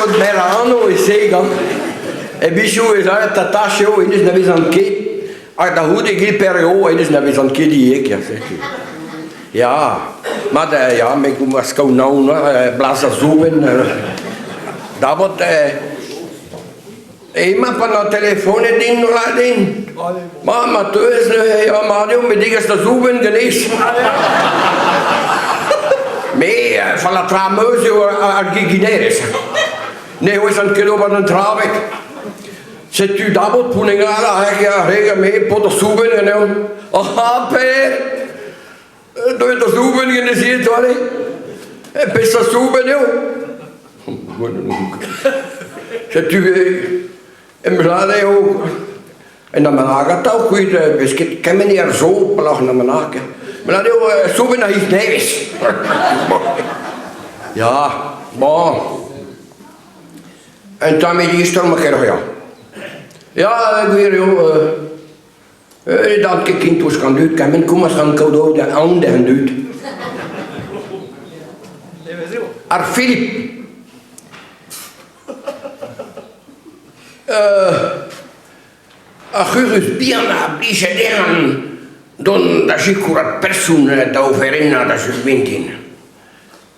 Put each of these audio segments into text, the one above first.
het Merano is zeker. En Bichou is uit de tasje, en is naar weer aan het kijken. Als dat goed is, periode, en is naar weer aan het kijken die ik, ja, zegt hij. Ja, maar ja, ik was gewoon nou, blazen zo in. Dat wordt, iemand van de telefoon in laat in. Maar thuis, ja, maar die met die is de zo in geweest. Nee, van de trameuse aan Gigineris. Nee, hoe is dat kind op een trawek? Zet u dat wat poening aan, hij gaat mee, pot de soep in en dan. Ah, Peer. Doe je de soep in de zin, hoor. Best de soep in, joh. Zet u en bladen ook. En dan gaat het ook goed. Ik kan me niet er zo belachen naar mijn haken. Maar dan soep in dat iets neus. Ja, maar. En dan met die storm ik er, ja. Ja, ik weet joh. Dat ik kind was kan doen, kan men komen gaan cadeau de handen gaan doen. Ar Filip. Agurus biana blise dehan don da sicura persona da overina da svintin.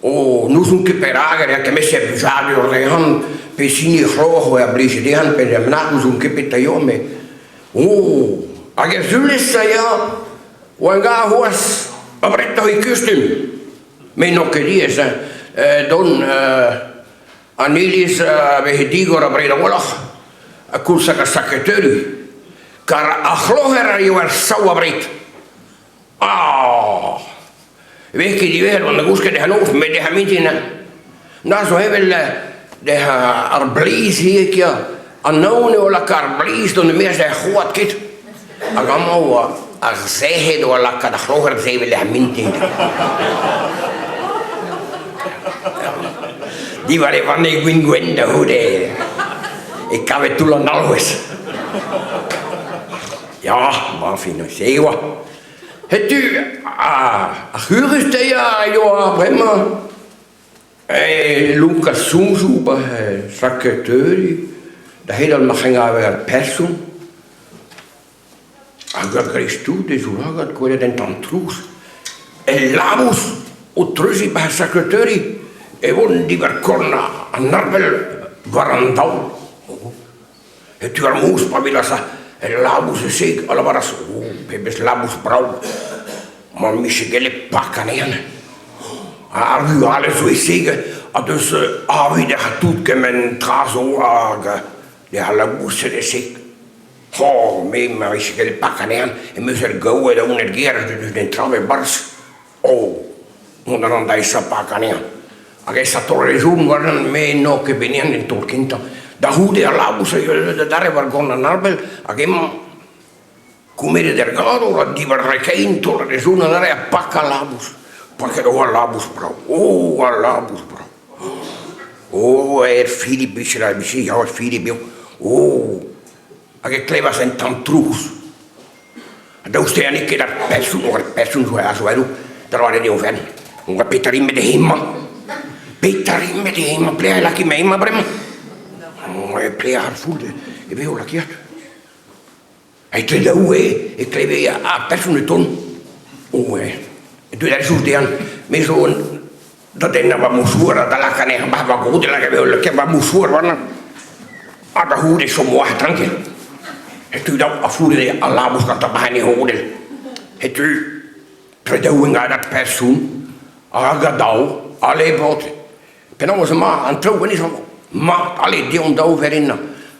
O nu sunt che per agere che messe bisagio rehan pesini rojo a blise dehan per na sunt che petaiome. O ager zulissa ja wanga hoas abretto I kystin. Me no querías don Anilis vehidigor abreda volach a cursa ka secretary. Kar achlohera jo sau abret. Ah. Weet je die weer, want de goeske de hanoof met de hamitina. Nou zo hebben de arblees hier ja. Anone ola karblees dan de meeste goed kit. Agamo a zehe do la ka achloher ze wil hamitina. Die waren van ik win gwende hoe de. Ik kan het toen al eens. Ja, maar financieel. Het u, Agurus de ja, joh, prima. Lucas Soenzoeber, secretaire, de hele mag gaan weer persoon. Agar Christus, de zoragat, ik word het dan troes. Labus, o trusi bij secretaire, won die verkorna, een narbel, warandau. Het u armoes, pavilasa. Labus is zeker, alle was bebes labus brouw. Maar Michigele pakken in. Alles zo is zeker. Dus wie de getoet kan men trazo agen. De labus is zeker. Oh, me Michigele pakken in. En moest er gauw de ondergeer dus de trave bars. Oh, onder dan deze pakken in. Als dat torre zoen worden, me nog ke beneden in Turkinta. Da hude labus dare vargona narbel agem comere dergado di varrekein to resuna dare pacca labus perché do labus bro labus bro Filip bisra bisi ja Filip age kleva sen tam trus da usted ani che da person so a so da var de ofen un Peterim med hemma plea la ki meima brema ik plea haar voelde, ik weet hoe dat keert. Hij kleedde hoe, ik kleedde a persoon ton. Ik doe daar zo tegen, met zo'n, dat is nou wat moest worden, dat laat ik niet, wat goed, dat ik wat moest worden. Dat hoe is zo mooi, tranquil. Ik doe dat afvoerde, Allah moest dat bij niet houden. Ik doe, kleedde hoe dat persoon, agadau, alle wat. Ik ben nou eens maar aan het trouwen is al. Maar alle die onthouden erin.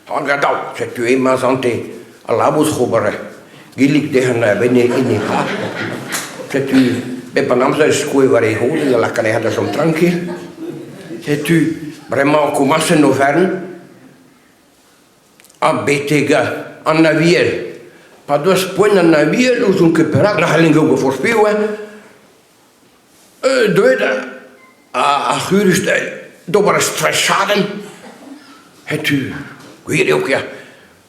Han gadau, zet u eenmaal zante alabus gobere. Gilik tegen binnen in die haat. Zet u bij Panamsa is koe waar hij hoorde, dan kan hij dat zo'n tranquil. Zet u vraiment commence no vern. A betega an navier. Pa dos point an navier, us un keperak, na halingo voorspelen. Doe a gurustel. Dobre stressaden. Het u, weet je ook ja,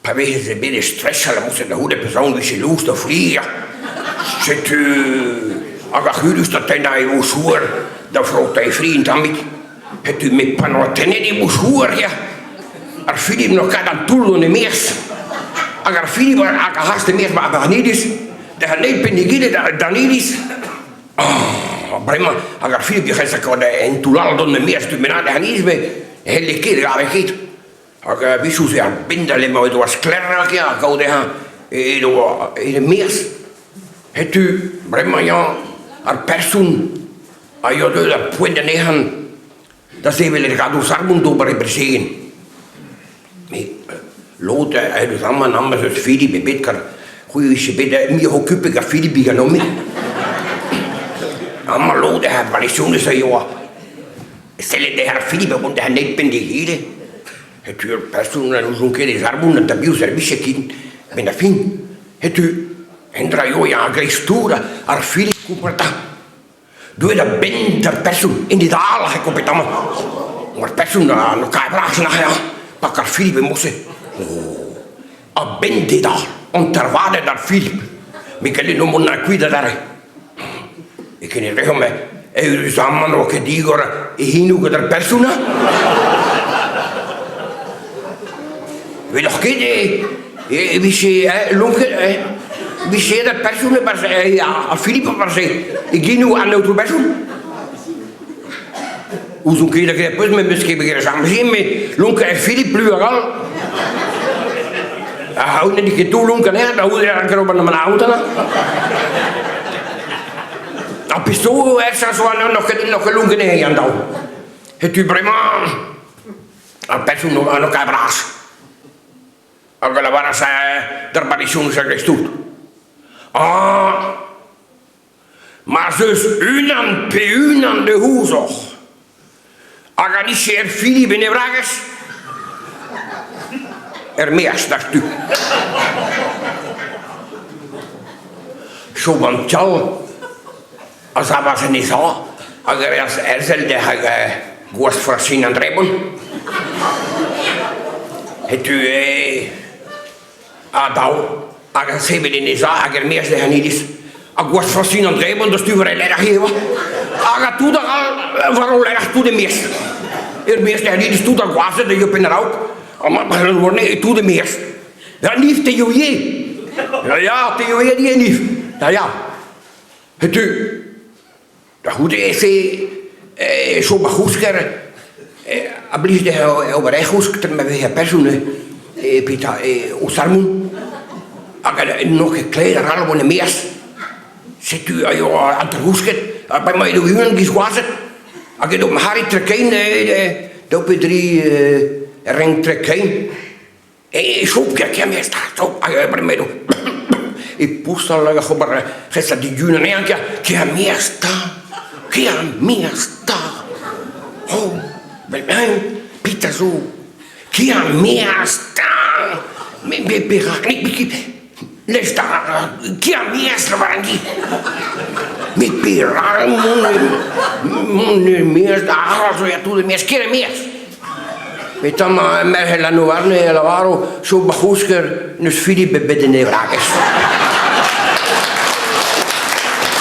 paar weken ze binnen stressen, dan moesten de goede persoon wie ze loest of vliegen. Zet u, als je dat hij naar je woest hoor, dan vroeg hij vriend aan mij. Het u met panotene die moest horen, ja. Als Filip nog kan dan toelen de meers. Als Filip haast de meers maar niet is, dan niet penigide dan niet is. Prima, als Filip je gaat en toelal dan de meers, tu mena dan niet is bij hele keer gaan we giet. Als wie zo zeggen bindelen maar door sklerrak ja, kau de ha. In de meers. Het u prima ja, als persoon, als je dat puede negen. Dat ze willen gaan door sarmund over represeren. Lotte, hij doet allemaal namen zoals Filip, Betkar. Goeie is je bidden, meer hoekuppen dan Filip genomen. Allemaal Lotte, hij balisjoen is joh. Stel je de heer Filip, want hij niet pendigeren. Het u persoon en zo'n keer is sarmund en tabiu service kind. Ben dat fin. Het u, en draai je aan grijstoeren, haar Filip koeperta. Doe dat ben der persoon in die daal ga ik op het allemaal. Maar persoon dan kan je vragen naar ja. Pak haar Filip en moest a ben die daal. Onderwaarde daar Filip. Ik kan niet noemen naar kwijt daar. Ik kan niet zeggen maar. Er is allemaal nog een dier heen der persoon. Weet nog geen wie ze lonken. Wie zei dat persoon ja, Filip maar zei. Ik ging nu aan de auto persoon. Hoe zo'n keer dat je pas met misschien beginnen samen zien met Lonke en Filip plural. Hou net die toe Lonke hè, dan hoor je een keer op mijn auto. Op pistool er zo nog een Lonke nee aan touw. Het u prima. Een persoon nog aan elkaar braas. Ook al waren ze der balisjoen zijn gestoeld. Maar dus unan de hoezog. Organiseer Filip in de vraagers. Meest daartoe. Zo van tjal. Als dat was niet zo. Als zelde goest voorzien aan het rebben. Het u adauw. Als ze willen niet zo, als meest de niet is. Als goest voorzien aan het rebben, dan stuur je leider geven. Als toe dan al, waarom leider toe de meest? Meest de niet is toe dan was het, dat je op in de rook. Maar dan wordt niet toe de meest. Ja, niet te je. Ja, te je die niet. Nou ja. Het u. Dat goed is, zo bij goedsker. Ablis de over echt goedsker met weer personen. Pita, Oesarmoen. Als nog een kleiner halen van de meest. Zit u aan de goedsker. Bij mij doe je een geswazen. Als je op mijn haar trekken, dan heb je 3 ring trekken. Zo kijk je meest. Zo, als je bij mij doet. Ik poest al gewoon gisteren die juni en ja, kijk meest. Oh, bij mij, Pieter zo. Kijk meest. Lees daar, kijk meest waren die. Met piraal, meest, daar zo ja toe de meest, kijk meest. Weet dan maar, met la novarne, la varo, zo bagusker, dus Filip bij de nevraagers.